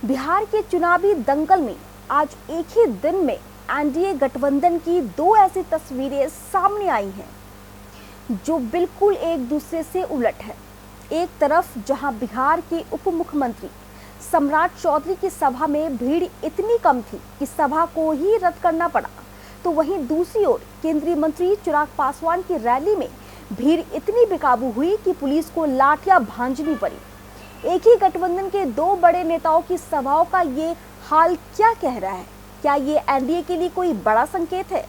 बिहार के चुनावी दंगल में आज एक ही दिन में एनडीए गठबंधन की दो ऐसी तस्वीरें सामने आई हैं जो बिल्कुल एक दूसरे से उलट है। एक तरफ जहां बिहार के उप मुख्यमंत्री सम्राट चौधरी की सभा में भीड़ इतनी कम थी कि सभा को ही रद्द करना पड़ा, तो वहीं दूसरी ओर केंद्रीय मंत्री चिराग पासवान की रैली में भीड़ इतनी बेकाबू हुई कि पुलिस को लाठियां भांजनी पड़ी। एक ही गठबंधन के दो बड़े नेताओं की सभाओं का ये हाल क्या कह रहा है? क्या ये एनडीए के लिए कोई बड़ा संकेत है?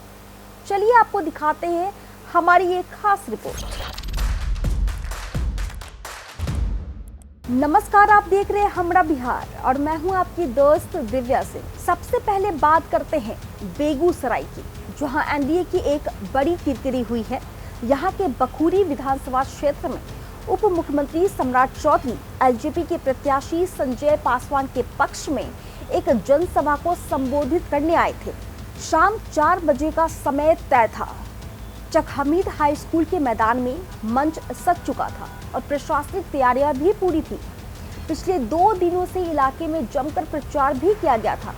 चलिए आपको दिखाते हैं हमारी ये खास रिपोर्ट। नमस्कार, आप देख रहे हैं हमरा बिहार और मैं हूं आपकी दोस्त दिव्या सिंह। सबसे पहले बात करते हैं बेगूसराय की, जहां एनडीए की एक बड़ी किरकिरी हुई है। यहां के बखूरी विधानसभा क्षेत्र में उप मुख्यमंत्री सम्राट चौधरी एलजेपी के प्रत्याशी संजय पासवान के पक्ष में एक जनसभा को संबोधित करने आए थे। शाम 4 बजे का समय तय था। चक हमीद हाई स्कूल के मैदान में मंच सज चुका था और प्रशासनिक तैयारियां भी पूरी थी। पिछले 2 दिनों से इलाके में जमकर प्रचार भी किया गया था,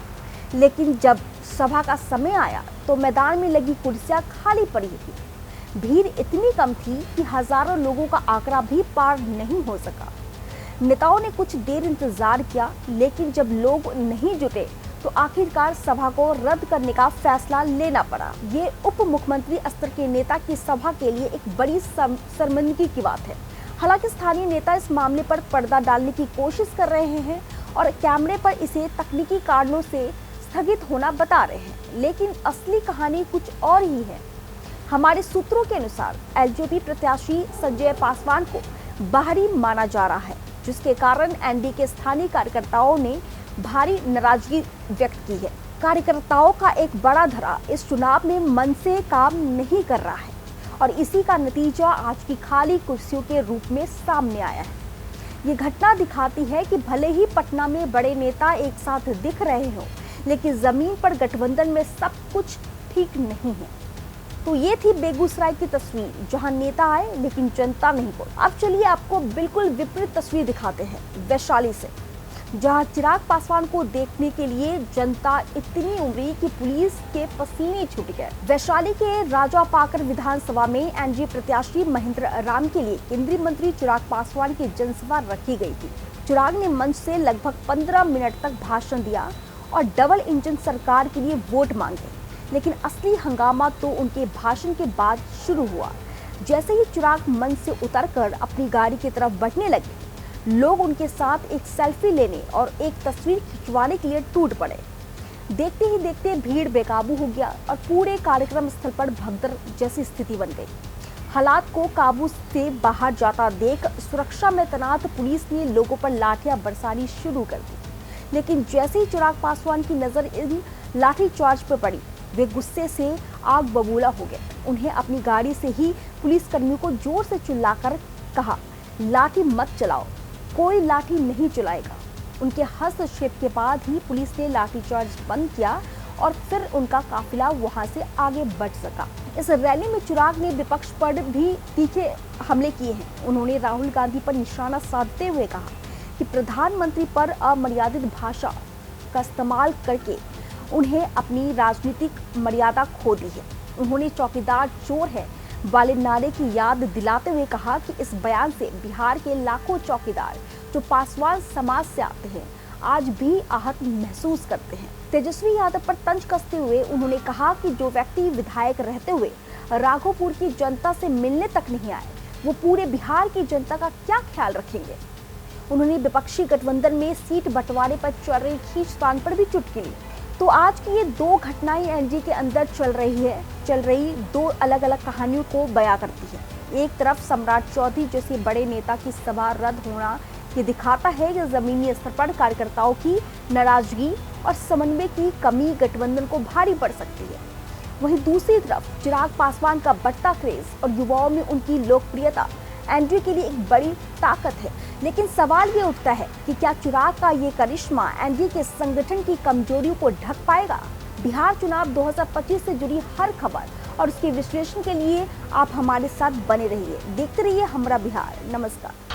लेकिन जब सभा का समय आया तो मैदान में लगी कुर्सियां खाली पड़ी थी। भीड़ इतनी कम थी कि हजारों लोगों का आंकड़ा भी पार नहीं हो सका। नेताओं ने कुछ देर इंतजार किया, लेकिन जब लोग नहीं जुटे तो आखिरकार सभा को रद्द करने का फैसला लेना पड़ा। ये उप मुख्यमंत्री स्तर के नेता की सभा के लिए एक बड़ी शर्मिंदगी की बात है। हालांकि स्थानीय नेता इस मामले पर पर्दा डालने की कोशिश कर रहे हैं और कैमरे पर इसे तकनीकी कारणों से स्थगित होना बता रहे हैं, लेकिन असली कहानी कुछ और ही है। हमारे सूत्रों के अनुसार एलजेपी प्रत्याशी संजय पासवान को बाहरी माना जा रहा है, जिसके कारण एनडीए के स्थानीय कार्यकर्ताओं ने भारी नाराजगी व्यक्त की है। कार्यकर्ताओं का एक बड़ा धड़ा इस चुनाव में मन से काम नहीं कर रहा है और इसी का नतीजा आज की खाली कुर्सियों के रूप में सामने आया है। ये घटना दिखाती है कि भले ही पटना में बड़े नेता एक साथ दिख रहे हों, लेकिन जमीन पर गठबंधन में सब कुछ ठीक नहीं है। तो ये थी बेगूसराय की तस्वीर, जहां नेता आए लेकिन जनता नहीं पहुंची। अब चलिए आपको बिल्कुल विपरीत तस्वीर दिखाते हैं वैशाली से, जहां चिराग पासवान को देखने के लिए जनता इतनी उमड़ी कि पुलिस के पसीने छूट गए। वैशाली के राजा पाकर विधानसभा में एनडीए प्रत्याशी महेंद्र राम के लिए केंद्रीय मंत्री चिराग पासवान की जनसभा रखी गई थी। चिराग ने मंच से लगभग 15 मिनट तक भाषण दिया और डबल इंजन सरकार के लिए वोट मांगे, लेकिन असली हंगामा तो उनके भाषण के बाद शुरू हुआ। जैसे ही चिराग मंच से उतरकर अपनी गाड़ी की तरफ बढ़ने लगे, लोग उनके साथ एक सेल्फी लेने और एक तस्वीर खिंचवाने के लिए टूट पड़े। देखते ही देखते भीड़ बेकाबू हो गया और पूरे कार्यक्रम स्थल पर भगदड़ जैसी स्थिति बन गई। हालात को काबू से बाहर जाता देख सुरक्षा में तैनात पुलिस ने लोगों पर लाठियां बरसानी शुरू कर दी, लेकिन जैसे ही चिराग पासवान की नजर इन लाठीचार्ज पर पड़ी, वे गुस्से से आग बबूला हो गए। उन्हें अपनी गाड़ी से ही पुलिस कर्मियों को जोर से चिल्लाकर कहा, लाठी मत चलाओ, कोई लाठी नहीं चलाएगा। उनके हस्तक्षेप के बाद ही पुलिस ने लाठीचार्ज बंद किया और फिर उनका काफिला वहां से आगे बढ़ सका। इस रैली में चिराग ने विपक्ष पर भी तीखे हमले किए हैं। उन्होंने राहुल गांधी पर निशाना साधते हुए कहा कि प्रधानमंत्री पर अमर्यादित भाषा का इस्तेमाल करके उन्हें अपनी राजनीतिक मर्यादा खो दी है। उन्होंने चौकीदार चोर है वाले नारे की याद दिलाते हुए कहा कि इस बयान से बिहार के लाखों चौकीदार जो पासवान समाज से आते हैं आज भी आहत महसूस करते हैं। तेजस्वी यादव पर तंज कसते हुए उन्होंने कहा कि जो व्यक्ति विधायक रहते हुए राघोपुर की जनता से मिलने तक नहीं आए, वो पूरे बिहार की जनता का क्या ख्याल रखेंगे। उन्होंने विपक्षी गठबंधन में सीट बंटवारे पर चल रही खींचतान पर भी चुटकी ली। तो आज की ये 2 घटनाएं एनडीए के अंदर चल रही 2 अलग अलग कहानियों को बयां करती है। एक तरफ सम्राट चौधरी जैसे बड़े नेता की सभा रद्द होना ये दिखाता है कि जमीनी स्तर पर कार्यकर्ताओं की नाराजगी और समन्वय की कमी गठबंधन को भारी पड़ सकती है। वहीं दूसरी तरफ चिराग पासवान का बढ़ता क्रेज और युवाओं में उनकी लोकप्रियता एनडीए के लिए एक बड़ी ताकत है। लेकिन सवाल ये उठता है कि क्या चिराग का ये करिश्मा एनडीए के संगठन की कमजोरियों को ढक पाएगा? बिहार चुनाव 2025 से जुड़ी हर खबर और उसके विश्लेषण के लिए आप हमारे साथ बने रहिए। देखते रहिए हमरा बिहार। नमस्कार।